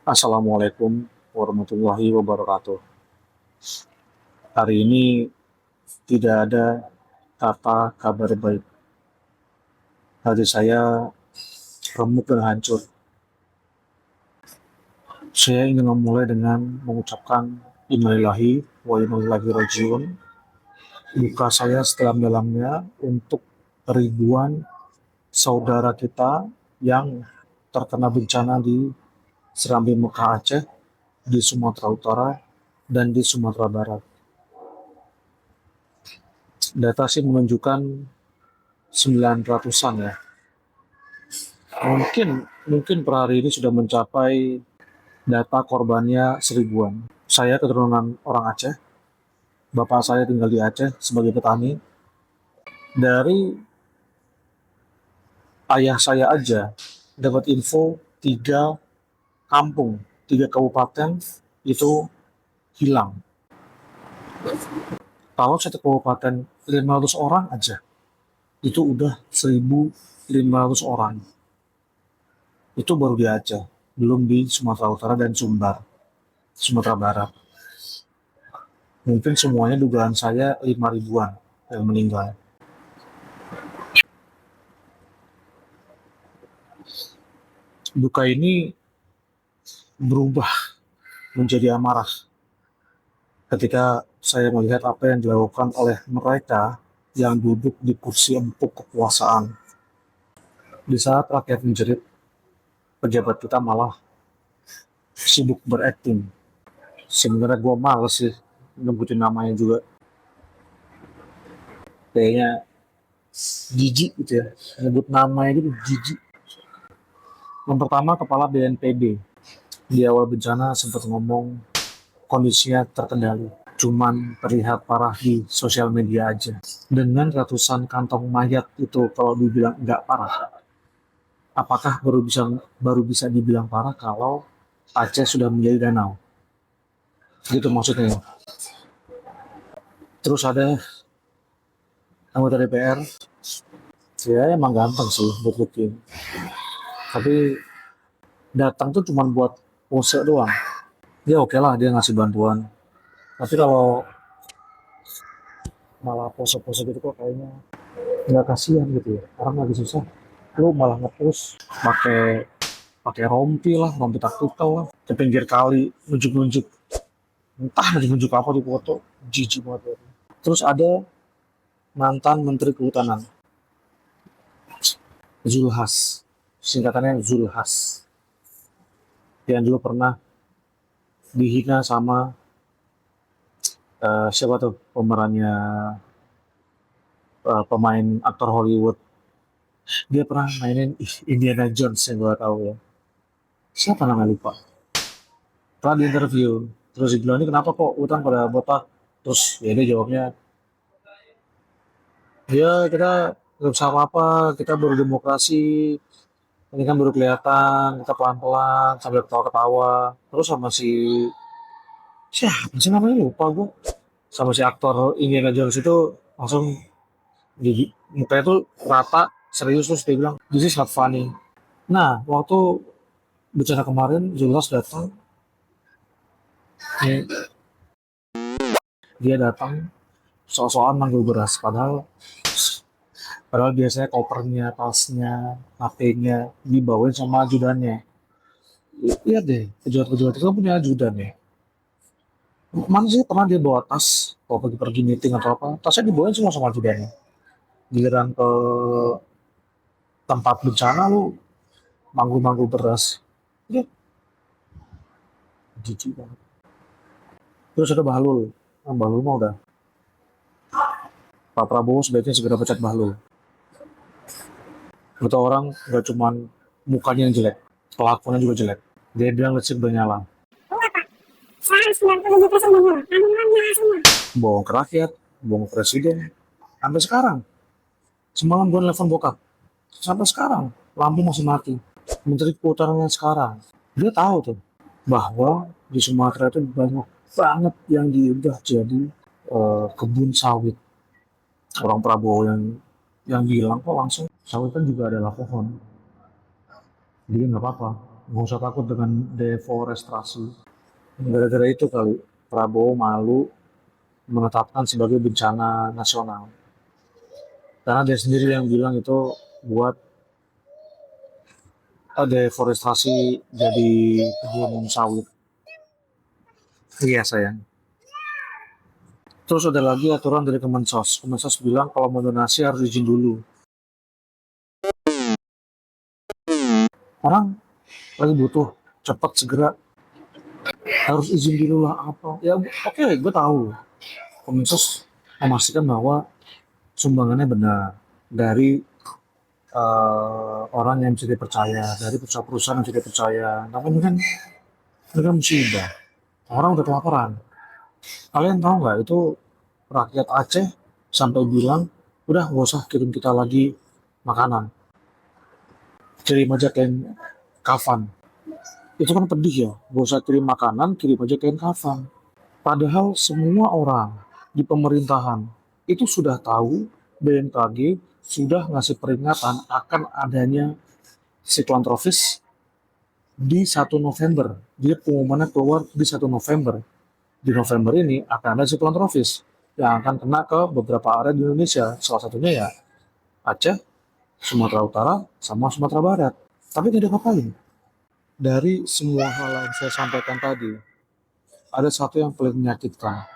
Assalamualaikum warahmatullahi wabarakatuh. Hari ini tidak ada kata kabar baik. Hati saya remuk dan hancur. Saya ingin memulai dengan mengucapkan innalillahi wa inna ilaihi rajiun. Duka saya sedalam-dalamnya untuk ribuan saudara kita yang terkena bencana di Serambi Mekah Aceh, di Sumatera Utara, dan di Sumatera Barat. Data sih menunjukkan 900-an ya. Mungkin per hari ini sudah mencapai data korbannya 1000-an. Saya keturunan orang Aceh, bapak saya tinggal di Aceh sebagai petani. Dari ayah saya aja dapat info 3 kampung, 3 kabupaten itu hilang. Kalau satu kabupaten 500 orang aja, itu udah 1.500 orang. Itu baru di Aceh, belum di Sumatera Utara dan Sumbar, Sumatera Barat. Mungkin semuanya dugaan saya 5 ribuan yang meninggal. Duka ini berubah menjadi amarah ketika saya melihat apa yang dilakukan oleh mereka yang duduk di kursi empuk kekuasaan. Di saat rakyat menjerit, pejabat kita malah sibuk berakting. Sebenarnya gue males sih nyebutin namanya juga. Kayaknya jijik gitu ya. Nyebut namanya gitu jijik. Yang pertama, Kepala BNPB. Di awal bencana sempat ngomong kondisinya terkendali. Cuman terlihat parah di sosial media aja. Dengan ratusan kantong mayat itu kalau dibilang nggak parah, apakah baru bisa dibilang parah kalau Aceh sudah menjadi danau? Gitu maksudnya. Terus ada anggota DPR, ya emang gampang sih buat booking. Tapi datang tuh cuma buat pose doang. Ya oke lah dia ngasih bantuan. Tapi kalau malah pose-pose gitu kok kayaknya nggak kasihan gitu ya. Orang lagi susah, lu malah ngepost pakai pakai rompi lah, rompi taktikal lah, ke pinggir kali, nunjuk-nunjuk, entah nunjuk-nunjuk apa di foto, jijik banget. Terus ada mantan Menteri Kehutanan, Zulhas, singkatannya Zulhas, yang dulu pernah dihina sama siapa tuh pemerannya, pemain aktor Hollywood. Dia pernah mainin Indiana Jones yang gue tahu ya. Siapa namanya lupa. Pernah di interview, terus dibilang ini kenapa kok utang pada botak? Terus ya dia jawabnya, ya kita nggak bisa apa-apa, kita baru demokrasi, ini kan baru kelihatan, kita pelan-pelan sambil ketawa-ketawa. Terus sama si siapa sih namanya lupa gue, sama si aktor Indiana Jones itu langsung gigi mukanya tuh rata serius, terus dia bilang this is not funny. Nah waktu bencana kemarin Zulhas datang, eh, dia datang soal-soal manggil beras, padahal padahal biasanya kopernya, tasnya, HP-nya dibawain sama ajudannya. Lihat deh, pejabat-pejabat itu kan punya ajudan ya. Mana sih pernah dia bawa tas, kalau pergi-pergi meeting atau apa, tasnya dibawain semua sama ajudannya. Giliran ke tempat bencana lu manggul-manggul beras. Ya, jijik banget. Terus ada Bahlul. Nah, Bahlul mah udah. Pak Prabowo sebaiknya segera pecat Bahlul. Kata orang gak cuman mukanya yang jelek, kelakuannya juga jelek. Dia bilang listrik bernyala. Sekarang 97% manual, manual nyala semua. Bohong ke rakyat, bohong ke presiden. Sampai sekarang. Semalam gue nelfon bokap. Sampai sekarang, lampu masih mati. Menteri Kehutanan sekarang, dia tahu tuh bahwa di Sumatera itu banyak banget yang udah jadi kebun sawit. Orang Prabowo yang bilang kok langsung sawit kan juga adalah pohon. Jadi nggak apa-apa. nggak usah takut dengan deforestasi. Gara-gara itu kali Prabowo malu menetapkan sebagai bencana nasional. Karena dia sendiri yang bilang itu buat deforestasi jadi kebun sawit. Iya sayang. Terus ada lagi aturan dari Kemensos. Kemensos bilang kalau mau donasi harus izin dulu. Orang lagi butuh cepat segera harus izin dulu lah apa. Ya oke, gue tahu. Kemensos memastikan bahwa sumbangannya benar dari orang yang bisa dipercaya, dari perusahaan-perusahaan yang bisa dipercaya. Tapi ini kan musibah. Orang udah kelaparan. Kalian tahu nggak itu rakyat Aceh sampai bilang, udah nggak usah kirim kita lagi makanan, kirim aja kain kafan. Itu kan pedih ya, nggak usah kirim makanan, kirim aja kain kafan. Padahal semua orang di pemerintahan itu sudah tahu BMKG sudah ngasih peringatan akan adanya siklon tropis di 1 November. Dia pengumumannya keluar di 1 November. Di November ini akan ada siklon tropis yang akan kena ke beberapa area di Indonesia. Salah satunya ya Aceh, Sumatera Utara, sama Sumatera Barat. Tapi tidak apa-apa. Dari semua hal yang saya sampaikan tadi, ada satu yang paling menyakitkan.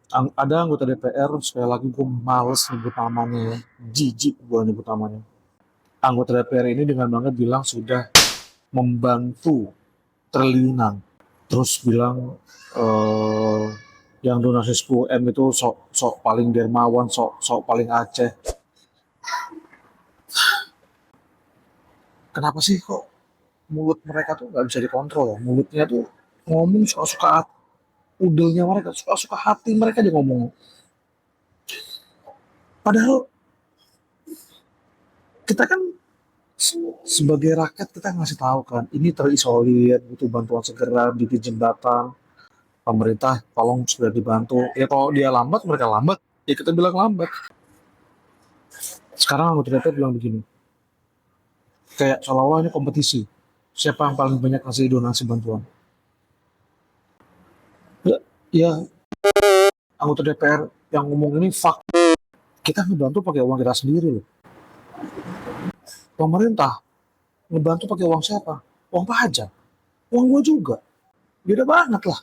Ada anggota DPR, sekali lagi gue males nyebut namanya ya, jijik gue nyebut namanya. Anggota DPR ini dengan bangga bilang sudah membantu triliunan. Terus bilang eh, yang donasi 10 M itu sok paling dermawan, sok paling Aceh. Kenapa sih kok mulut mereka tuh nggak bisa dikontrol ya? Mulutnya tuh ngomong suka-suka udelnya mereka, suka-suka hati mereka aja ngomong. Padahal kita kan sebagai rakyat kita ngasih tahu kan, ini terisolir, butuh bantuan segera, bikin jembatan, pemerintah tolong sudah dibantu. Ya kalau dia lambat, mereka lambat, ya kita bilang lambat. Sekarang anggota DPR bilang begini, kayak seolah-olah ini kompetisi. Siapa yang paling banyak kasih donasi bantuan? Ya, ya anggota DPR yang ngomong ini fak. Kita ngebantu pakai uang kita sendiri loh. Pemerintah ngebantu pakai uang siapa? Uang pajak. Uang gua juga. Beda banget lah.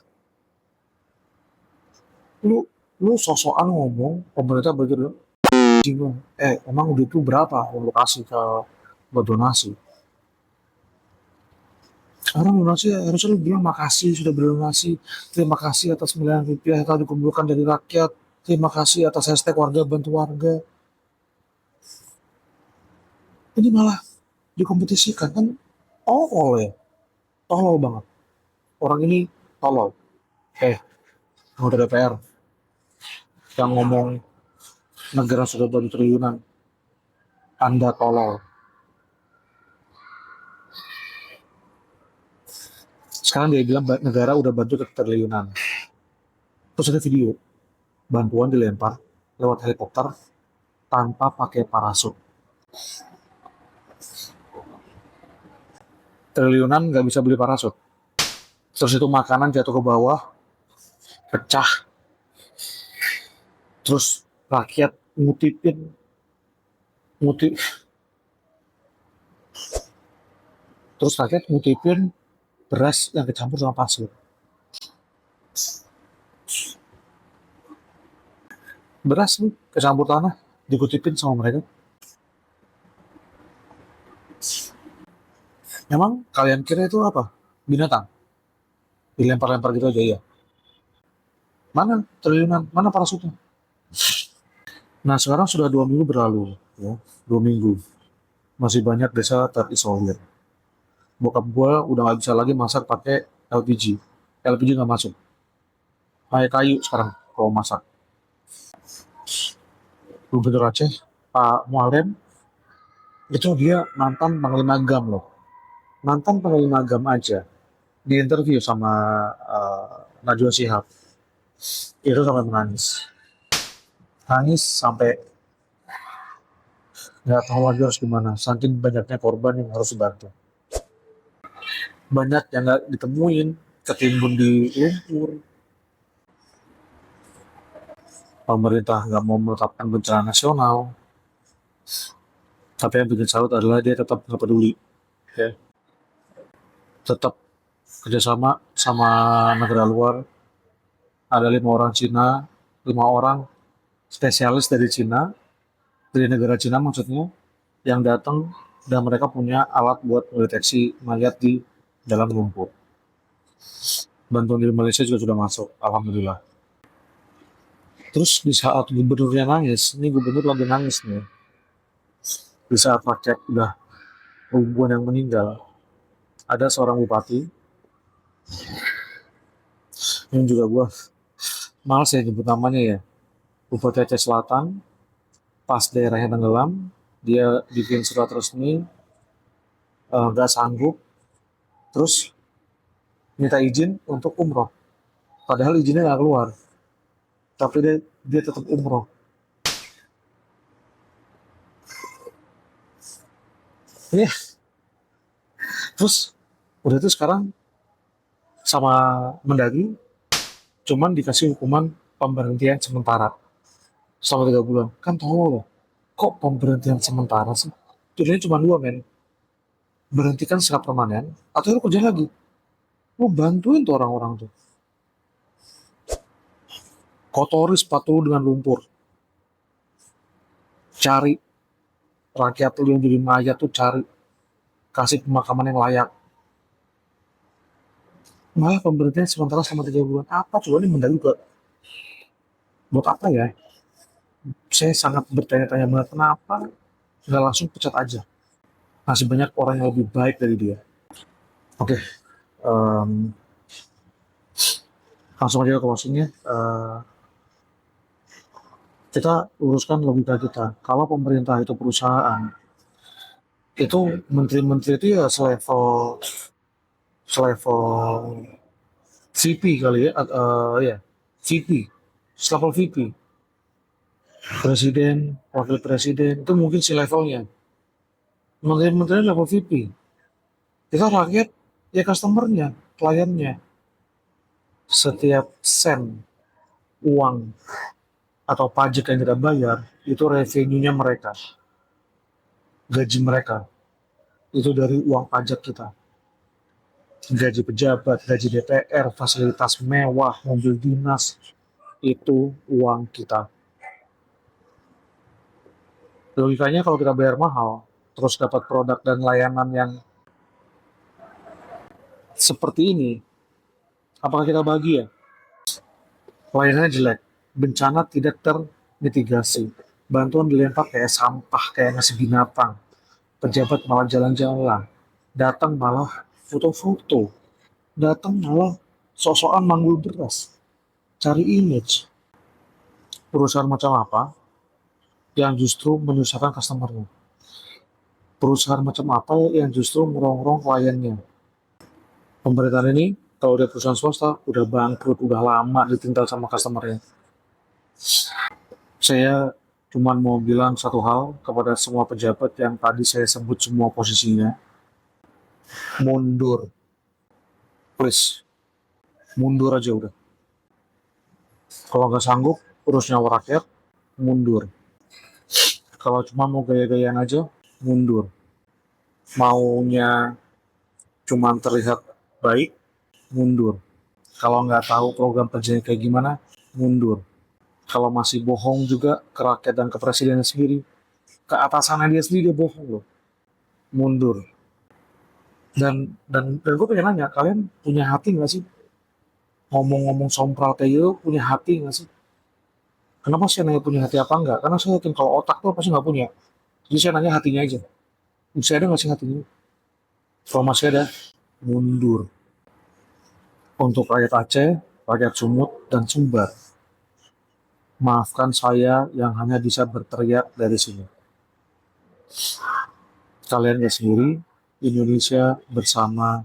Lu lu sosokan ngomong pemerintah begitu. Emang duit lu berapa yang lu kasih ke buat donasi? Orang donasi harusnya lu bilang makasih sudah berdonasi. Terima kasih atas miliaran rupiah yang telah dikumpulkan dari rakyat. Terima kasih atas hashtag warga bantu warga. Ini malah dikompetisikan kan tolol ya. Tolol banget. Orang ini tolol. Anggota DPR yang ngomong negara sudah bantu triliunan. Anda tolol. Sekarang dia bilang negara udah bantu ke triliunan. Terus ada video bantuan dilempar lewat helikopter tanpa pakai parasut. Triliunan nggak bisa beli parasut. Terus itu makanan jatuh ke bawah, pecah. Terus rakyat ngutip, terus rakyat ngutipin beras yang kecampur sama pasir. Beras nih kecampur tanah dikutipin sama mereka. Emang kalian kira itu apa? Binatang? Dilempar-lempar gitu aja ya? Mana triliunan? Mana parasutnya? Nah sekarang sudah 2 minggu berlalu, ya 2 minggu. Masih banyak desa terisolir. Bokap gue udah nggak bisa lagi masak pakai LPG. LPG nggak masuk. Pakai kayu sekarang kalau masak. Gubernur Aceh, Pak Mualem, itu dia mantan Panglima Gam loh. Mantan Panglima Gam aja. Di interview sama Najwa Shihab. Itu sampai menangis. Nangis sampai nggak tahu lagi harus gimana. Saking banyaknya korban yang harus dibantu. banyak yang nggak ditemuin, ketimbun di lumpur. Pemerintah nggak mau menetapkan bencana nasional, tapi yang bikin salut adalah dia tetap nggak peduli, ya. Tetap kerjasama sama negara luar. Ada 5 orang Cina, 5 orang spesialis dari Cina, dari negara Cina maksudnya, yang datang dan mereka punya alat buat mendeteksi mayat di dalam lumpur. Bantuan dari Malaysia juga sudah masuk, alhamdulillah. Terus di saat gubernurnya nangis, ini gubernur lagi nangis nih. Di saat rakyat udah ribuan yang meninggal, ada seorang bupati yang juga gua males ya nyebut namanya ya. Bupati Aceh Selatan, pas daerahnya tenggelam, dia bikin surat resmi, nggak sanggup, terus minta izin untuk umroh. Padahal izinnya nggak keluar, tapi dia tetap umroh. Iya, terus udah itu sekarang sama Mendagri cuman dikasih hukuman pemberhentian sementara selama 3 bulan. Kan tolol loh, kok pemberhentian sementara sih? Tujuannya cuma dua, men. Berhentikan secara permanen, atau lu kerja lagi. Lu bantuin tuh orang-orang tuh. Kotori sepatu lu dengan lumpur. Cari rakyat lu yang jadi mayat tuh, cari. Kasih pemakaman yang layak. Malah pemberhentian sementara selama 3 bulan. Apa coba nih Mendagri juga? Buat apa ya? Saya sangat bertanya-tanya banget kenapa nggak langsung pecat aja. Masih banyak orang yang lebih baik dari dia. Oke, em, langsung aja ke closingnya. Kita uruskan logika kita. Kalau pemerintah itu perusahaan, itu menteri-menteri itu ya selevel selevel VP kali ya, ya VP, selevel VP, presiden, wakil presiden itu mungkin si levelnya. Menteri-menteri level VP. Kita rakyat ya customernya, kliennya. Setiap sen uang atau pajak yang kita bayar itu revenue-nya mereka, gaji mereka itu dari uang pajak kita. Gaji pejabat, gaji DPR, fasilitas mewah, mobil dinas, itu uang kita. Logikanya kalau kita bayar mahal, terus dapat produk dan layanan yang seperti ini, apakah kita bahagia? Layanannya jelek, bencana tidak termitigasi, bantuan dilempar kayak sampah, kayak nasi binatang, pejabat malah jalan-jalan, datang malah foto-foto, datang malah sok-sokan manggul beras, cari image. Perusahaan macam apa yang justru menyusahkan customernya? Perusahaan macam apa yang justru merongrong kliennya? Pemerintahan ini, kalau dia perusahaan swasta, udah bangkrut, udah lama ditinggal sama customernya. Saya cuma mau bilang satu hal kepada semua pejabat yang tadi saya sebut semua posisinya. Mundur. Please. Mundur aja udah. Kalau nggak sanggup, urus nyawa rakyat, mundur. Kalau cuma mau gaya-gayaan aja, mundur. Maunya cuma terlihat baik, mundur. Kalau nggak tahu program kerjanya kayak gimana, mundur. Kalau masih bohong juga ke rakyat dan ke presiden sendiri, ke atasannya dia sendiri dia bohong loh, mundur. Dan gue pengen nanya, kalian punya hati nggak sih? Ngomong-ngomong sompral kayak gitu, punya hati nggak sih? Kenapa saya nanya punya hati apa enggak? Karena saya yakin kalau otak tuh pasti nggak punya. Jadi saya nanya hatinya aja. Masih ada nggak sih hatinya? Kalau masih ada, mundur. Untuk rakyat Aceh, rakyat Sumut, dan Sumbar, maafkan saya yang hanya bisa berteriak dari sini. Kalian gak sendiri, Indonesia bersama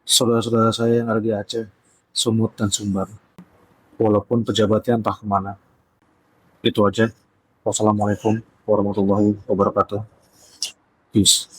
saudara-saudara saya yang ada di Aceh, Sumut, dan Sumbar. Walaupun pejabatnya entah kemana. Itu aja. Wassalamualaikum warahmatullahi wabarakatuh. Peace.